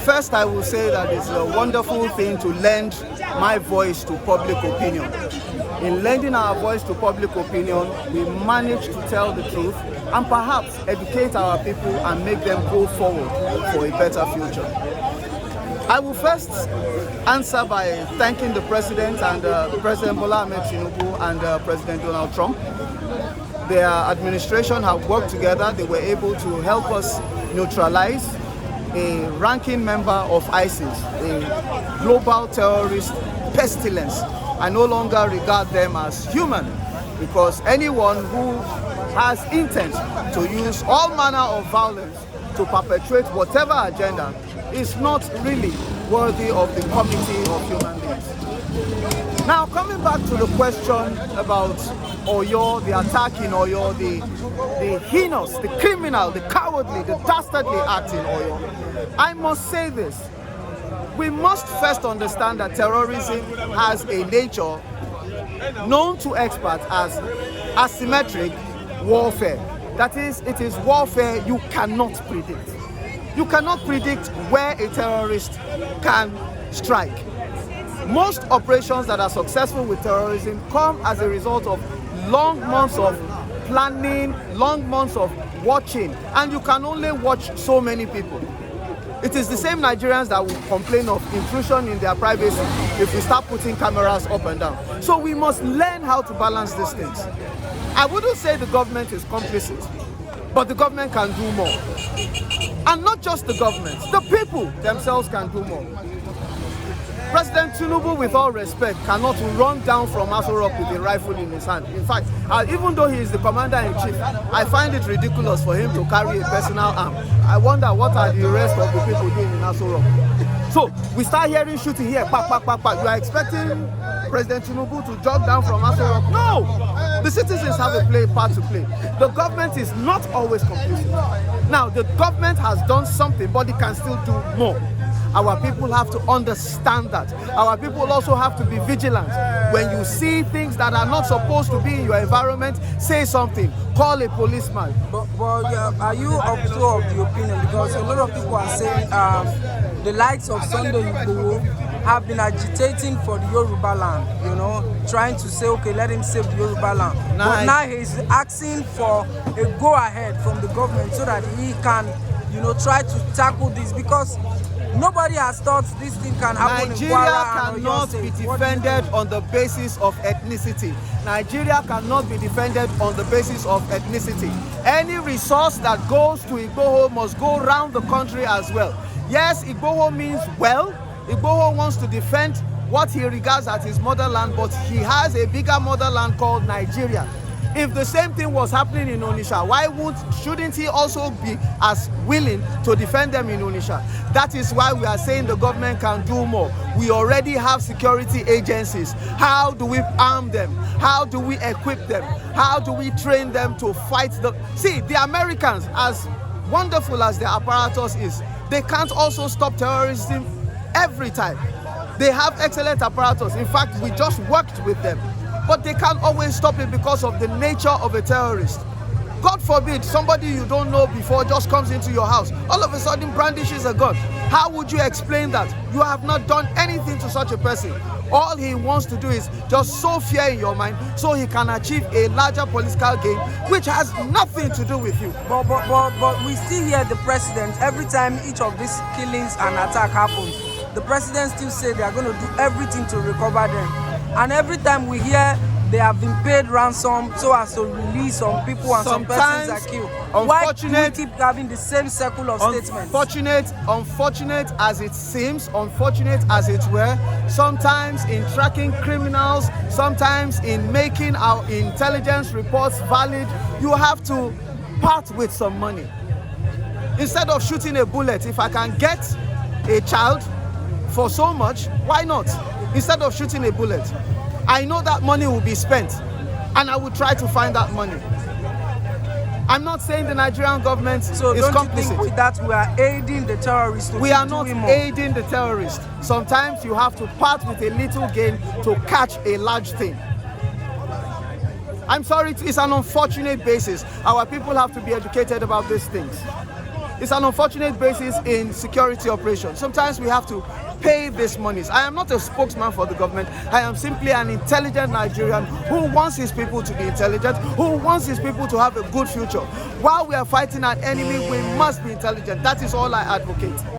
First, I will say that it's a wonderful thing to lend my voice to public opinion. In lending our voice to public opinion, we manage to tell the truth and perhaps educate our people and make them go forward for a better future. I will first answer by thanking the President and President Bola Ahmed Tinubu and President Donald Trump. Their administration have worked together. They were able to help us neutralize a ranking member of ISIS, a global terrorist pestilence. I no longer regard them as human, because anyone who has intent to use all manner of violence to perpetrate whatever agenda is not really worthy of the community of human beings. Now, coming back to the question about Oyo, the attack in Oyo, the heinous, the criminal, the cowardly, the dastardly act in Oyo, I must say this. We must first understand that terrorism has a nature known to experts as asymmetric warfare. That is, it is warfare you cannot predict. You cannot predict where a terrorist can strike. Most operations that are successful with terrorism come as a result of long months of planning, long months of watching, and you can only watch so many people. It is the same Nigerians that will complain of intrusion in their privacy if we start putting cameras up and down. So we must learn how to balance these things. I wouldn't say the government is complicit, but the government can do more. And not just the government, the people themselves can do more. President Tinubu, with all respect, cannot run down from Aso Rock with a rifle in his hand. In fact, even though he is the commander-in-chief, I find it ridiculous for him to carry a personal arm. I wonder what are the rest of the people doing in Aso Rock. So, we start hearing shooting here, pack, pack, pack, pack. You are expecting President Tinubu to jog down from Aso Rock? No! The citizens have a part to play. The government is not always complicit. Now, the government has done something, but it can still do more. Our people have to understand that. Our people also have to be vigilant. When you see things that are not supposed to be in your environment, say something. Call a policeman. But are you also of the opinion, because a lot of people are saying the likes of Sunday Igboho have been agitating for the Yoruba land, you know, trying to say, okay, let him save the Yoruba land. But now he's asking for a go-ahead from the government so that he can, you know, try to tackle this, because nobody has thought this thing can happen. Nigeria cannot be defended on the basis of ethnicity. Nigeria cannot be defended on the basis of ethnicity. Any resource that goes to Igboho must go around the country as well. Yes, Igboho means well. Igboho wants to defend what he regards as his motherland, but he has a bigger motherland called Nigeria. If the same thing was happening in Onitsha, shouldn't he also be as willing to defend them in Onitsha? That is why we are saying the government can do more. We already have security agencies. How do we arm them? How do we equip them? How do we train them to fight the... See, the Americans, as wonderful as their apparatus is, they can't also stop terrorism every time. They have excellent apparatus. In fact, we just worked with them. But they can't always stop it because of the nature of a terrorist. God forbid somebody you don't know before just comes into your house, all of a sudden brandishes a gun. How would you explain that? You have not done anything to such a person. All he wants to do is just sow fear in your mind so he can achieve a larger political gain, which has nothing to do with you. But we still hear the president, every time each of these killings and attack happens, the president still say they are going to do everything to recover them. And every time we hear they have been paid ransom so as to release some people and some persons are killed. Why do we keep having the same circle of statements? Unfortunate as it seems, unfortunate as it were, sometimes in tracking criminals, sometimes in making our intelligence reports valid, you have to part with some money. Instead of shooting a bullet, if I can get a child for so much, why not? Instead of shooting a bullet, I know that money will be spent, and I will try to find that money. I'm not saying the Nigerian government is complicit. So don't you think with that we are aiding the terrorists? We are not aiding the terrorists. Sometimes you have to part with a little gain to catch a large thing. I'm sorry, it's an unfortunate basis. Our people have to be educated about these things. It's an unfortunate basis in security operations. Sometimes we have to pay these monies. I am not a spokesman for the government. I am simply an intelligent Nigerian who wants his people to be intelligent, who wants his people to have a good future. While we are fighting an enemy, we must be intelligent. That is all I advocate.